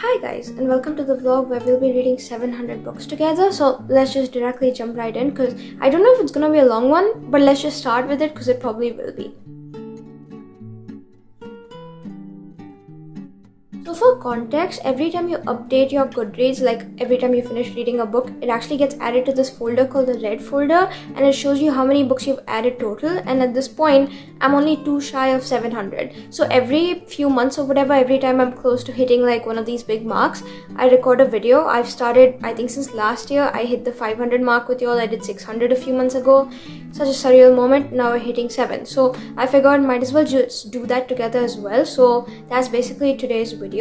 Hi guys, and welcome to the vlog where we'll be reading 700 books together. So let's just directly jump right in because I don't know if it's gonna be a long one, but let's just start with it because it probably will be. So for context, every time you update your Goodreads, like every time you finish reading a book, it actually gets added to this folder called the red folder, and it shows you how many books you've added total. And at this point, I'm only too shy of 700. So every few months or whatever, every time I'm close to hitting like one of these big marks, I record a video. I've started, I think since last year, I hit the 500 mark with y'all. I did 600 a few months ago. Such a surreal moment. Now we're hitting 7. So I figured might as well just do that together as well. So that's basically today's video.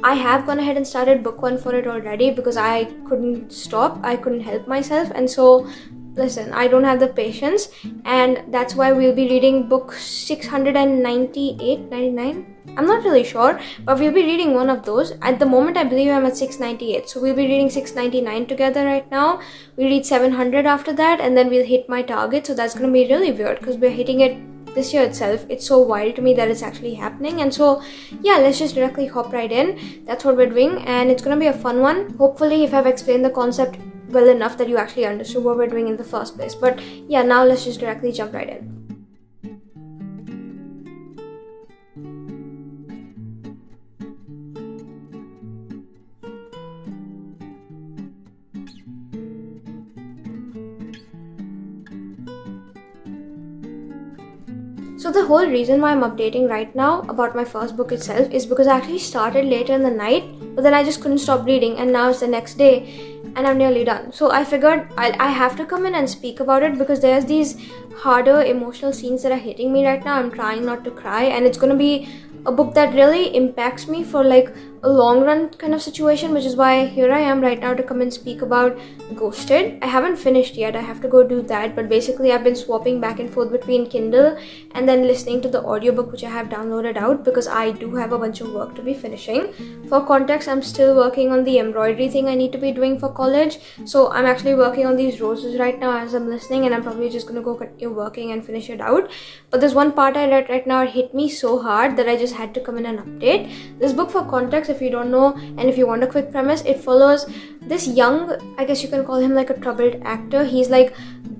I have gone ahead and started book 1 for it already because I couldn't stop. I couldn't help myself, and so listen, I don't have the patience, and that's why we'll be reading book 698, 99. I'm not really sure, but we'll be reading one of those. At the moment, I believe I'm at 698, so we'll be reading 699 together right now. We read 700 after that, and then we'll hit my target. So that's gonna be really weird because we're hitting it this year itself. It's so wild to me that it's actually happening. And so yeah, let's just directly hop right in. That's what we're doing, and it's gonna be a fun one. Hopefully, if I've explained the concept well enough that you actually understood what we're doing in the first place. But yeah, now let's just directly jump right in. So the whole reason why I'm updating right now about my first book itself is because I actually started later in the night, but then I just couldn't stop reading, and now it's the next day and I'm nearly done. So I figured I have to come in and speak about it because there's these harder emotional scenes that are hitting me right now. I'm trying not to cry, and it's gonna be a book that really impacts me for like a long run kind of situation, which is why here I am right now to come and speak about Ghosted. I haven't finished yet, I have to go do that, but basically I've been swapping back and forth between Kindle and then listening to the audiobook, which I have downloaded out because I do have a bunch of work to be finishing. For context, I'm still working on the embroidery thing I need to be doing for college, so I'm actually working on these roses right now as I'm listening, and I'm probably just gonna go continue working and finish it out. But there's one part I read right now, it hit me so hard that I just had to come in and update. This book, for context, if you don't know and if you want a quick premise, it follows this young, I guess you can call him like a troubled actor. He's like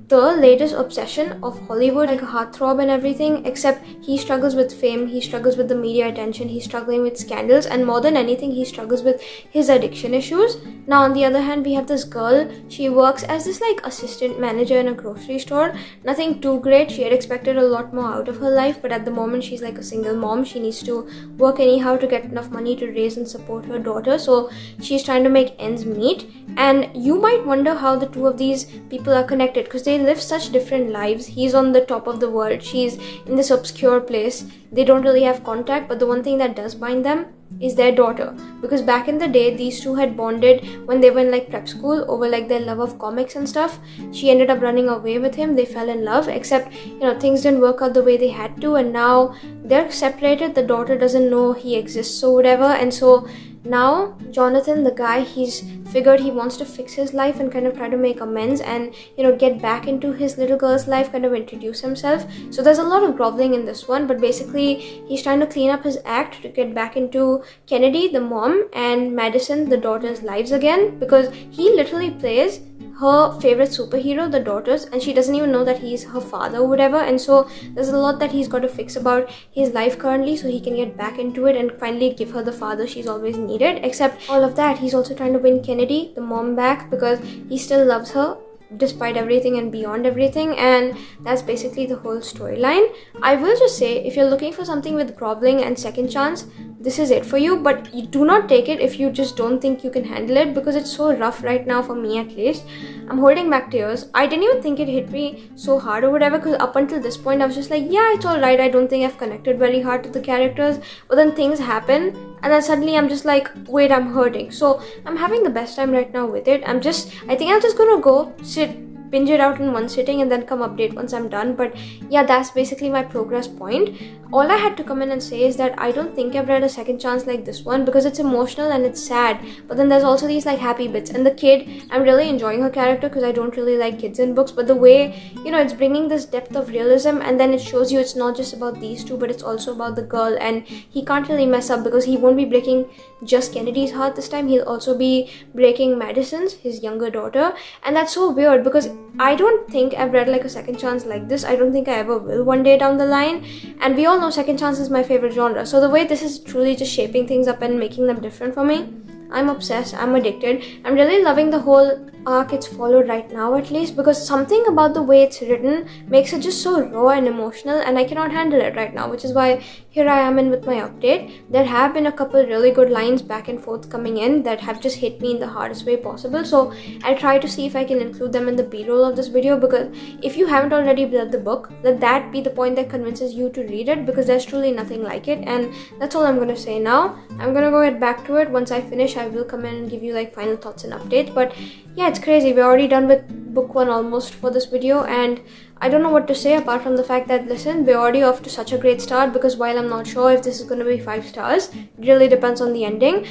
the latest obsession of Hollywood, like a heartthrob and everything, except he struggles with fame, he struggles with the media attention, he's struggling with scandals, and more than anything, he struggles with his addiction issues. Now on the other hand, we have this girl. She works as this like assistant manager in a grocery store. Nothing too great. She had expected a lot more out of her life, but at the moment she's like a single mom. She needs to work anyhow to get enough money to raise and support her daughter, so she's trying to make ends meet. And you might wonder how the two of these people are connected because they live such different lives. He's on the top of the world, she's in this obscure place. They don't really have contact, but the one thing that does bind them is their daughter, because back in the day these two had bonded when they were in like prep school over like their love of comics and stuff. She ended up running away with him, they fell in love, except things didn't work out the way they had to, and now they're separated. The daughter doesn't know he exists or whatever, and so now Jonathan, the guy, he's figured he wants to fix his life and kind of try to make amends and get back into his little girl's life, kind of introduce himself. So there's a lot of groveling in this one, but basically he's trying to clean up his act to get back into Kennedy, the mom, and Madison, the daughter's lives again, because he literally plays her favorite superhero, the daughter's, and she doesn't even know that he's her father or whatever. And so there's a lot that he's got to fix about his life currently so he can get back into it and finally give her the father she's always needed. Except all of that, he's also trying to win Kennedy, the mom, back because he still loves her despite everything and beyond everything, and that's basically the whole storyline. I will just say, if you're looking for something with groveling and second chance, this is it for you, but you do not take it if you just don't think you can handle it, because it's so rough right now, for me at least. I'm holding back tears. I didn't even think it hit me so hard or whatever, because up until this point I was just like, yeah, it's alright, I don't think I've connected very hard to the characters, but then things happen and then suddenly I'm just like, wait, I'm hurting. So I'm having the best time right now with it. I think I'm just gonna go sit binge it out in one sitting and then come update once I'm done. But yeah, that's basically my progress point. All I had to come in and say is that I don't think I've read a second chance like this one, because it's emotional and it's sad, but then there's also these like happy bits. And the kid, I'm really enjoying her character because I don't really like kids in books, but the way, you know, it's bringing this depth of realism, and then it shows you it's not just about these two, but it's also about the girl, and he can't really mess up because he won't be breaking just Kennedy's heart this time. He'll also be breaking Madison's, his younger daughter. And that's so weird because I don't think I've read like a second chance like this. I don't think I ever will one day down the line, and we all know second chance is my favorite genre. So the way this is truly just shaping things up and making them different for me, I'm obsessed, I'm addicted. I'm really loving the whole arc it's followed right now, at least, because something about the way it's written makes it just so raw and emotional, and I cannot handle it right now, which is why here I am in with my update. There have been a couple really good lines back and forth coming in that have just hit me in the hardest way possible, so I'll try to see if I can include them in the b-roll of this video, because if you haven't already read the book, let that be the point that convinces you to read it, because there's truly nothing like it. And that's all I'm gonna say now. I'm gonna go get back to it. Once I finish, I will come in and give you like final thoughts and updates. But yeah, it's crazy. We're already done with book 1 almost for this video, and I don't know what to say apart from the fact that, listen, we're already off to such a great start, because while I'm not sure if this is going to be 5 stars, it really depends on the ending.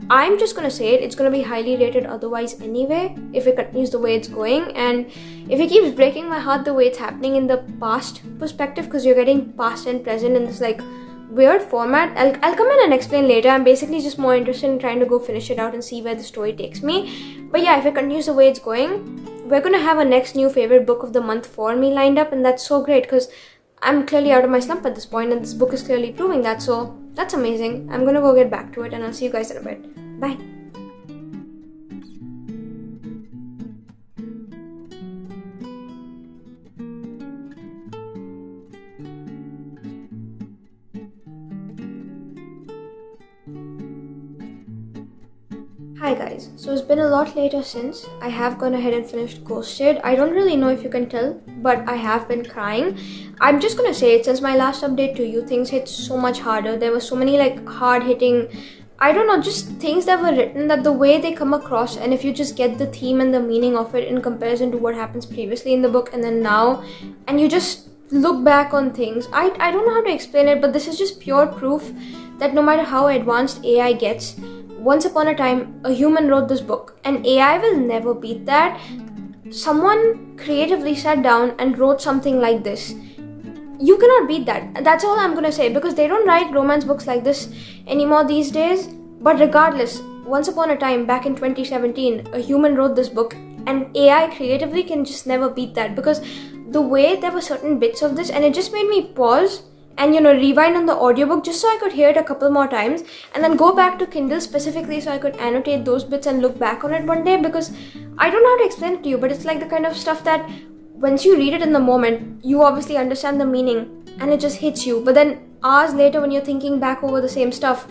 I'm just going to say it's going to be highly rated otherwise anyway, if it continues the way it's going, and if it keeps breaking my heart the way it's happening in the past perspective, because you're getting past and present in this like weird format. I'll come in and explain later. I'm basically just more interested in trying to go finish it out and see where the story takes me. But yeah, if it continues the way it's going, we're gonna have a next new favorite book of the month for me lined up, and that's so great because I'm clearly out of my slump at this point, and this book is clearly proving that, so that's amazing. I'm gonna go get back to it, and I'll see you guys in a bit. Bye. Hi guys, so it's been a lot later since I have gone ahead and finished Ghosted. I don't really know if you can tell, but I have been crying. I'm just gonna say it, since my last update to you, things hit so much harder. There were so many like hard hitting, I don't know, just things that were written, that the way they come across, and if you just get the theme and the meaning of it in comparison to what happens previously in the book and then now, and you just look back on things, I don't know how to explain it, but this is just pure proof that no matter how advanced AI gets, once upon a time, a human wrote this book, and AI will never beat that. Someone creatively sat down and wrote something like this. You cannot beat that. That's all I'm gonna say, because they don't write romance books like this anymore these days. But regardless, once upon a time, back in 2017, a human wrote this book, and AI creatively can just never beat that, because the way there were certain bits of this, and it just made me pause and rewind on the audiobook just so I could hear it a couple more times, and then go back to Kindle specifically so I could annotate those bits and look back on it one day, because I don't know how to explain it to you, but it's like the kind of stuff that once you read it in the moment, you obviously understand the meaning and it just hits you, but then hours later when you're thinking back over the same stuff,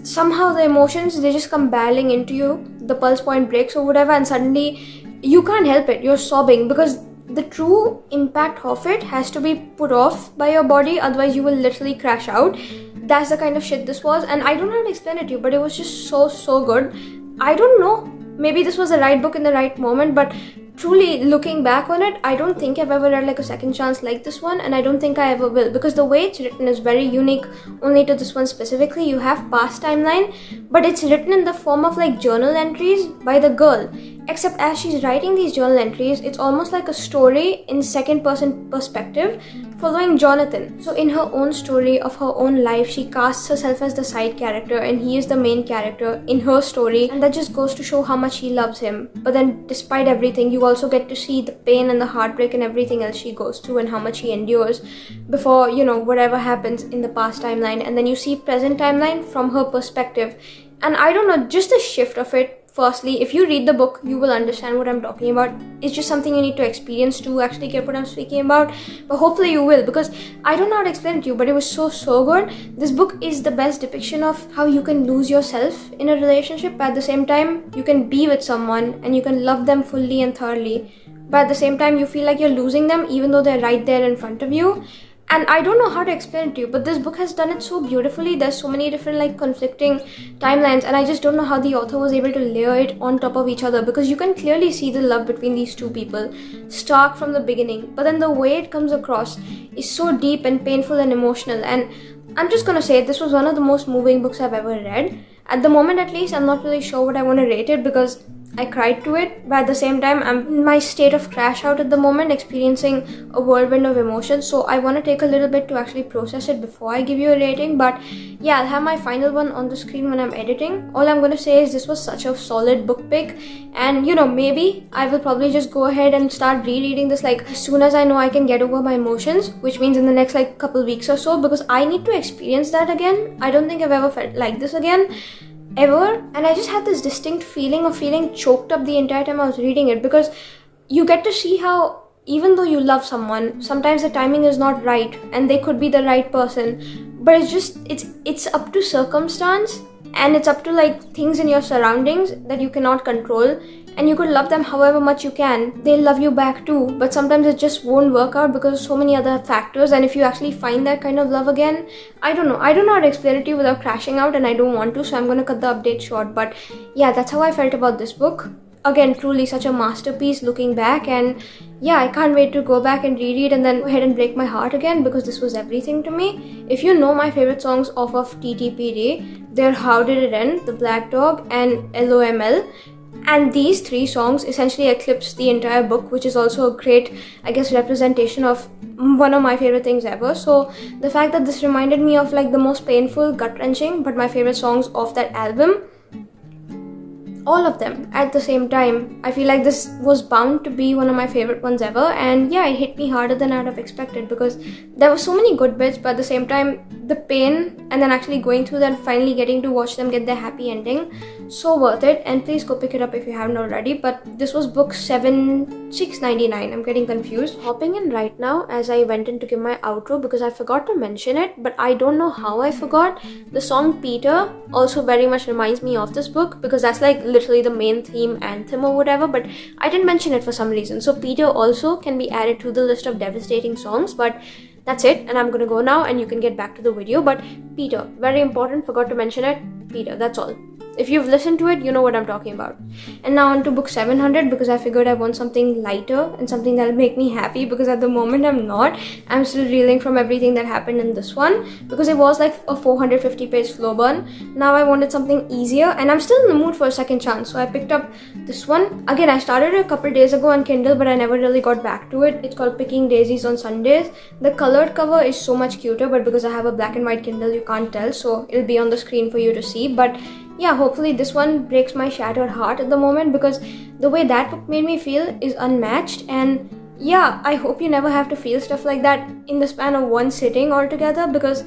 somehow the emotions, they just come barreling into you, the pulse point breaks or whatever, and suddenly you can't help it, you're sobbing, because the true impact of it has to be put off by your body, otherwise you will literally crash out. That's the kind of shit this was, and I don't know how to explain it to you, but it was just so good. I don't know, maybe this was the right book in the right moment, but truly looking back on it, I don't think I've ever read like a second chance like this one, and I don't think I ever will, because the way it's written is very unique only to this one specifically. You have past timeline, but it's written in the form of like journal entries by the girl, except as she's writing these journal entries, it's almost like a story in second person perspective following Jonathan. So in her own story of her own life, she casts herself as the side character and he is the main character in her story, and that just goes to show how much he loves him. But then despite everything, you also get to see the pain and the heartbreak and everything else she goes through and how much he endures before, whatever happens in the past timeline, and then you see present timeline from her perspective. And I don't know, just the shift of it. Firstly, if you read the book, you will understand what I'm talking about. It's just something you need to experience to actually get what I'm speaking about. But hopefully you will, because I don't know how to explain it to you, but it was so good. This book is the best depiction of how you can lose yourself in a relationship, but at the same time, you can be with someone and you can love them fully and thoroughly. But at the same time, you feel like you're losing them even though they're right there in front of you. And I don't know how to explain it to you, but this book has done it so beautifully. There's so many different like conflicting timelines, and I just don't know how the author was able to layer it on top of each other, because you can clearly see the love between these two people stark from the beginning, but then the way it comes across is so deep and painful and emotional. And I'm just gonna say this was one of the most moving books I've ever read. At the moment, at least, I'm not really sure what I want to rate it, because I cried to it, but at the same time, I'm in my state of crash out at the moment, experiencing a whirlwind of emotions. So I want to take a little bit to actually process it before I give you a rating. But yeah, I'll have my final one on the screen when I'm editing. All I'm going to say is this was such a solid book pick, and maybe I will probably just go ahead and start rereading this like as soon as I know I can get over my emotions, which means in the next like couple weeks or so, because I need to experience that again. I don't think I've ever felt like this again, ever. And I just had this distinct feeling of feeling choked up the entire time I was reading it, because you get to see how even though you love someone, sometimes the timing is not right and they could be the right person, but it's up to circumstance, and it's up to like things in your surroundings that you cannot control. And you could love them however much you can, they'll love you back too, but sometimes it just won't work out because of so many other factors. And if you actually find that kind of love again, I don't know how to explain it to you without crashing out, and I don't want to, so I'm going to cut the update short. But yeah, that's how I felt about this book. Again, truly such a masterpiece looking back, and yeah, I can't wait to go back and reread and then go ahead and break my heart again, because this was everything to me. If you know my favorite songs off of TTPD, they're How Did It End, The Black Dog, and LOML. And these three songs essentially eclipse the entire book, which is also a great, I guess, representation of one of my favorite things ever. So the fact that this reminded me of like the most painful, gut-wrenching, but my favorite songs of that album, all of them at the same time, I feel like this was bound to be one of my favorite ones ever. And yeah, it hit me harder than I'd have expected, because there were so many good bits, but at the same time, the pain and then actually going through that, finally getting to watch them get their happy ending, so worth it. And please go pick it up if you haven't already. But this was book 699. I'm getting confused. Hopping in right now as I went in to give my outro, because I forgot to mention it, but I don't know how I forgot. The song Peter also very much reminds me of this book, because that's like literally the main theme anthem or whatever, but I didn't mention it for some reason. So Peter also can be added to the list of devastating songs. But that's it, and I'm gonna go now and you can get back to the video. But Peter, very important, forgot to mention it. Peter, that's all. If you've listened to it, you know what I'm talking about. And now on to book 700, because I figured I want something lighter and something that'll make me happy, because at the moment I'm not. I'm still reeling from everything that happened in this one, because it was like a 450 page slow burn. Now I wanted something easier, and I'm still in the mood for a second chance, so I picked up this one. Again, I started it a couple days ago on Kindle, but I never really got back to it. It's called Picking Daisies on Sundays. The colored cover is so much cuter, but because I have a black and white Kindle, you can't tell, so it'll be on the screen for you to see. But yeah, hopefully this one breaks my shattered heart at the moment, because the way that book made me feel is unmatched. And yeah, I hope you never have to feel stuff like that in the span of one sitting altogether, because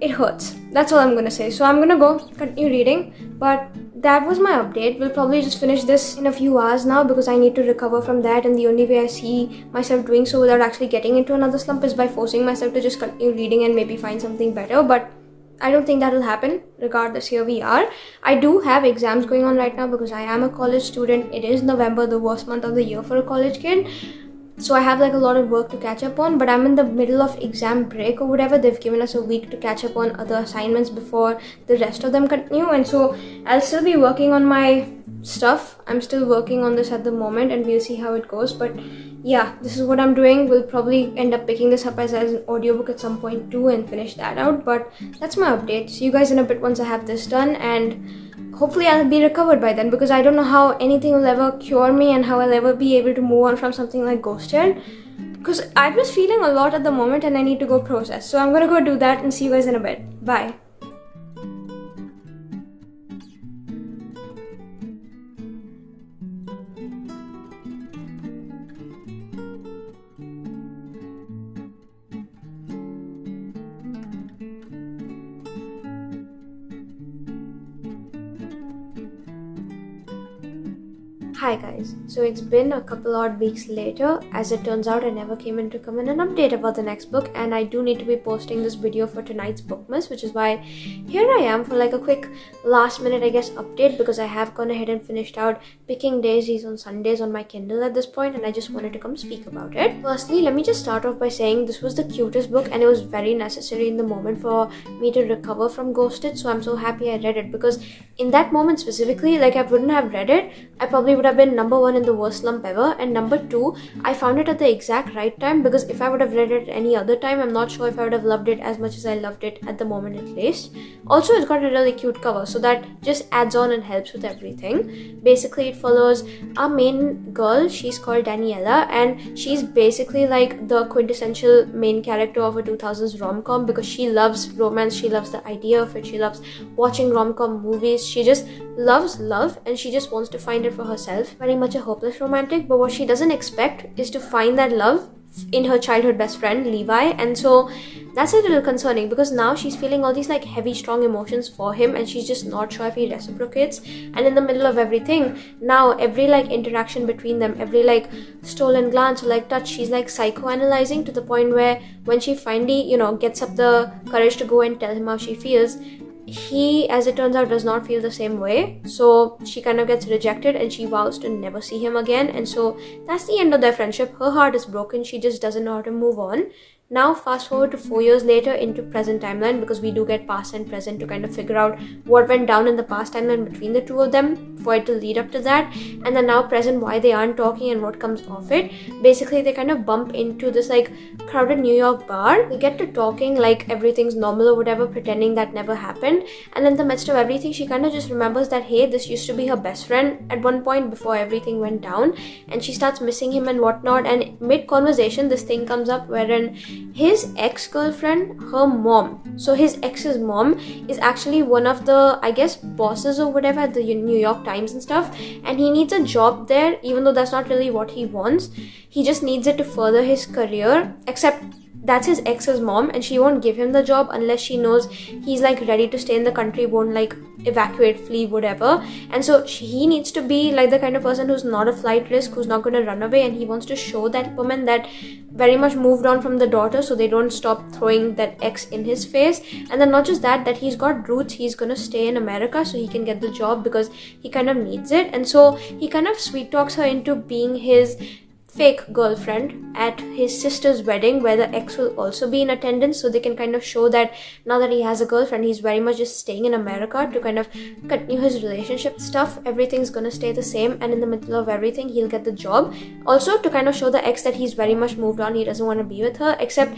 it hurts. That's all I'm gonna say. So I'm gonna go continue reading, but that was my update. We'll probably just finish this in a few hours now, because I need to recover from that, and the only way I see myself doing so without actually getting into another slump is by forcing myself to just continue reading and maybe find something better. But I don't think that'll happen. Regardless, here we are. I do have exams going on right now, because I am a college student. It is November, the worst month of the year for a college kid. So I have like a lot of work to catch up on, but I'm in the middle of exam break or whatever. They've given us a week to catch up on other assignments before the rest of them continue. And so I'll still be working on my stuff. I'm still working on this at the moment, and we'll see how it goes. But yeah, this is what I'm doing. We'll probably end up picking this up as an audiobook at some point too and finish that out. But that's my update. See you guys in a bit once I have this done, and hopefully I'll be recovered by then, because I don't know how anything will ever cure me and how I'll ever be able to move on from something like Ghosted, because I'm just feeling a lot at the moment and I need to go process. So I'm gonna go do that and see you guys in a bit. Bye. Hi guys, so it's been a couple odd weeks later. As it turns out, I never came in to come in an update about the next book, and I do need to be posting this video for tonight's bookmas, which is why here I am for like a quick last minute update, because I have gone ahead and finished out picking Daisies on Sundays on my Kindle at this point, and I just wanted to come speak about it. Firstly, let me just start off by saying this was the cutest book and it was very necessary in the moment for me to recover from Ghosted, so I'm so happy I read it, because in that moment specifically, like, I wouldn't have read it, I probably would have been number one in the worst slump ever, and number two, I found it at the exact right time, because if I would have read it any other time, I'm not sure if I would have loved it as much as I loved it at the moment at least. Also, it's got a really cute cover, so that just adds on and helps with everything. Basically, it follows our main girl. She's called Daniela, and she's basically like the quintessential main character of a 2000s rom-com, because she loves romance, she loves the idea of it, she loves watching rom-com movies, she just loves love, and she just wants to find it for herself. Very much a hopeless romantic, but what she doesn't expect is to find that love in her childhood best friend Levi, and so that's a little concerning, because now she's feeling all these like heavy strong emotions for him, and she's just not sure if he reciprocates. And in the middle of everything, now every like interaction between them, every like stolen glance or like touch, she's like psychoanalyzing, to the point where when she finally gets up the courage to go and tell him how she feels, he, as it turns out, does not feel the same way. So she kind of gets rejected and she vows to never see him again, and so that's the end of their friendship. Her heart is broken, she just doesn't know how to move on. Now fast forward to 4 years later into present timeline, because we do get past and present to kind of figure out what went down in the past timeline between the two of them for it to lead up to that, and then now present, why they aren't talking and what comes of it. Basically, they kind of bump into this like crowded New York bar. They get to talking like everything's normal or whatever, pretending that never happened, and in the midst of everything, she kind of just remembers that, hey, this used to be her best friend at one point before everything went down, and she starts missing him and whatnot. And mid-conversation, this thing comes up wherein his ex-girlfriend, her mom, so his ex's mom is actually one of the, I guess, bosses or whatever at the New York Times and stuff, and he needs a job there, even though that's not really what he wants. He just needs it to further his career, except that's his ex's mom, and she won't give him the job unless she knows he's like ready to stay in the country, won't like evacuate, flee, whatever. And so he needs to be like the kind of person who's not a flight risk, who's not going to run away, and he wants to show that woman that very much moved on from the daughter, so they don't stop throwing that ex in his face. And then not just that, that he's got roots, he's going to stay in America so he can get the job, because he kind of needs it. And so he kind of sweet talks her into being his fake girlfriend at his sister's wedding, where the ex will also be in attendance, so they can kind of show that now that he has a girlfriend, he's very much just staying in America to kind of continue his relationship stuff. Everything's gonna stay the same, and in the middle of everything, he'll get the job. Also, to kind of show the ex that he's very much moved on, he doesn't want to be with her, except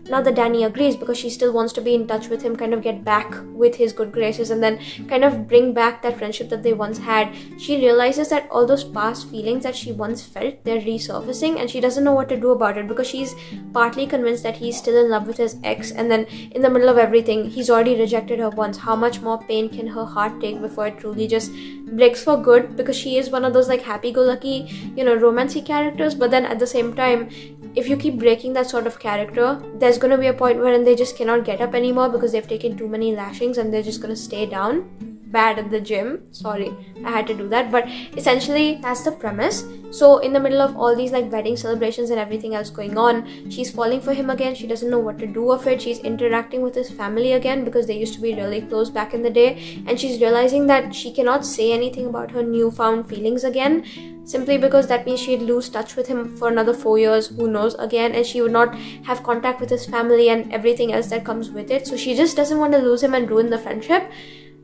now that Danny agrees, because she still wants to be in touch with him, kind of get back with his good graces, and then kind of bring back that friendship that they once had. She realizes that all those past feelings that she once felt, they're resurfacing, and she doesn't know what to do about it, because she's partly convinced that he's still in love with his ex, and then in the middle of everything, he's already rejected her once. How much more pain can her heart take before it truly just breaks for good? Because she is one of those like happy-go-lucky, romancy characters, but then at the same time, if you keep breaking that sort of character, there's going to be a point wherein they just cannot get up anymore, because they've taken too many lashings and they're just going to stay down. Bad at the gym. Sorry, I had to do that. But essentially, that's the premise. So in the middle of all these like wedding celebrations and everything else going on, she's falling for him again. She doesn't know what to do of it. She's interacting with his family again, because they used to be really close back in the day. And she's realizing that she cannot say anything about her newfound feelings again, simply because that means she'd lose touch with him for another 4 years, who knows, again, and she would not have contact with his family and everything else that comes with it. So she just doesn't want to lose him and ruin the friendship.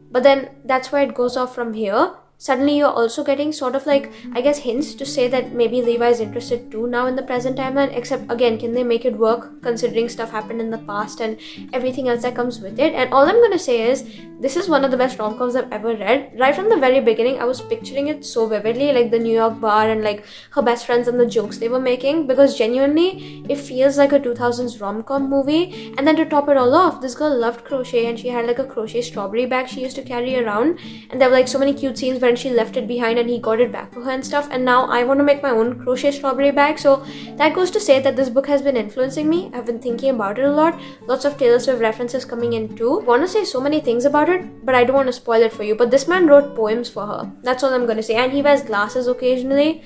But then that's where it goes off from here. Suddenly you're also getting sort of like, I guess, hints to say that maybe Levi is interested too now in the present timeline, except again, can they make it work considering stuff happened in the past and everything else that comes with it? And all I'm gonna say is, this is one of the best rom-coms I've ever read. Right from the very beginning, I was picturing it so vividly, like the New York bar and like her best friends and the jokes they were making, because genuinely it feels like a 2000s rom-com movie. And then to top it all off, this girl loved crochet, and she had like a crochet strawberry bag she used to carry around, and there were like so many cute scenes when she left it behind and he got it back for her and stuff, and now I want to make my own crochet strawberry bag. So that goes to say that this book has been influencing me. I've been thinking about it a lot. Lots of Taylor Swift references coming in too. I want to say so many things about it, but I don't want to spoil it for you. But this man wrote poems for her. That's all I'm going to say. And he wears glasses occasionally.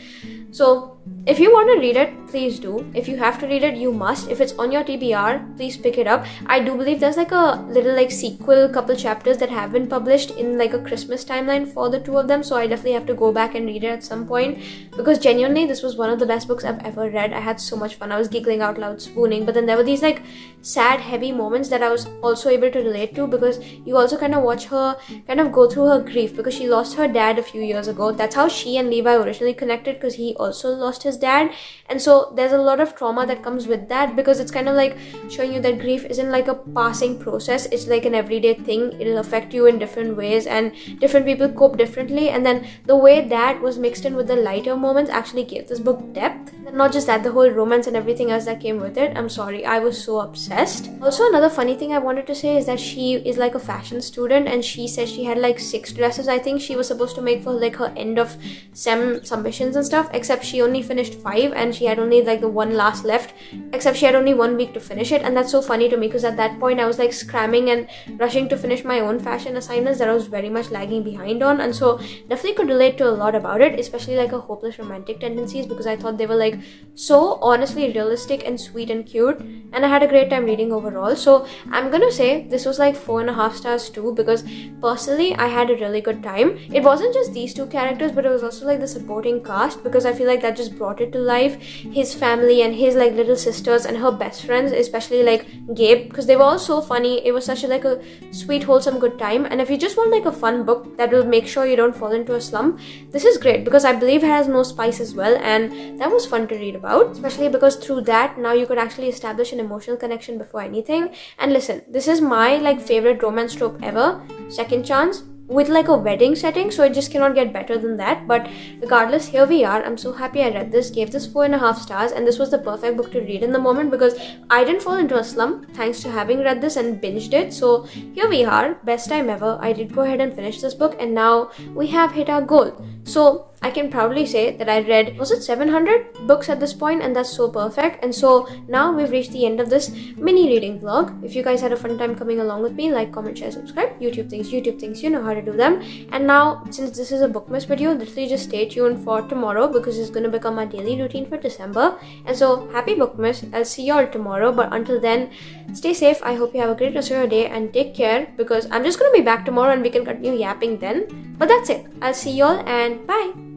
So if you want to read it, please do. If you have to read it, you must. If it's on your TBR, please pick it up. I do believe there's like a little like sequel, couple chapters that have been published in like a Christmas timeline for the two of them. So I definitely have to go back and read it at some point, because genuinely this was one of the best books I've ever read. I had so much fun. I was giggling out loud, spooning. But then there were these like sad, heavy moments that I was also able to relate to, because you also kind of watch her kind of go through her grief, because she lost her dad a few years ago. That's how she and Levi originally connected, because he also lost his dad. And so there's a lot of trauma that comes with that, because it's kind of like showing you that grief isn't like a passing process. It's like an everyday thing. It'll affect you in different ways, and different people cope differently. And then the way that was mixed in with the lighter moments actually gave this book depth. And not just that, the whole romance and everything else that came with it. I'm sorry, I was so obsessed. Also, another funny thing I wanted to say is that she is like a fashion student, and she said she had like 6 dresses I think she was supposed to make for like her end of sem submissions and stuff, except she only finished 5, and she had only like the one last left, except she had only 1 week to finish it. And that's so funny to me, because at that point I was like scramming and rushing to finish my own fashion assignments that I was very much lagging behind on. And so definitely could relate to a lot about it, especially like her hopeless romantic tendencies, because I thought they were like so honestly realistic and sweet and cute, and I had a great time reading overall. So I'm gonna say this was like 4.5 stars too, because personally I had a really good time. It wasn't just these 2 characters, but it was also like the supporting cast, because I feel like that just brought it to life. His family and his like little sisters and her best friends, especially like Gabe, because they were all so funny. It was such a like a sweet, wholesome, good time. And if you just want like a fun book that will make sure you don't fall into a slump, this is great, because I believe it has no spice as well, and that was fun to read about, especially because through that now you could actually establish an emotional connection before anything. And listen, this is my like favorite romance trope ever, second chance, with like a wedding setting, so it just cannot get better than that. But regardless, here we are. I'm so happy I read this, gave this 4.5 stars, and this was the perfect book to read in the moment, because I didn't fall into a slump thanks to having read this and binged it. So here we are, best time ever. I did go ahead and finish this book, and now we have hit our goal. So I can proudly say that I read, was it 700 books at this point, and that's so perfect. And so now we've reached the end of this mini reading vlog. If you guys had a fun time coming along with me, like, comment, share, subscribe. YouTube things, you know how to do them. And now, since this is a bookmas video, literally just stay tuned for tomorrow, because it's going to become my daily routine for December. And so happy bookmas. I'll see you all tomorrow, but until then, stay safe. I hope you have a great rest of your day, and take care, because I'm just going to be back tomorrow and we can continue yapping then. But that's it. I'll see you all, and bye.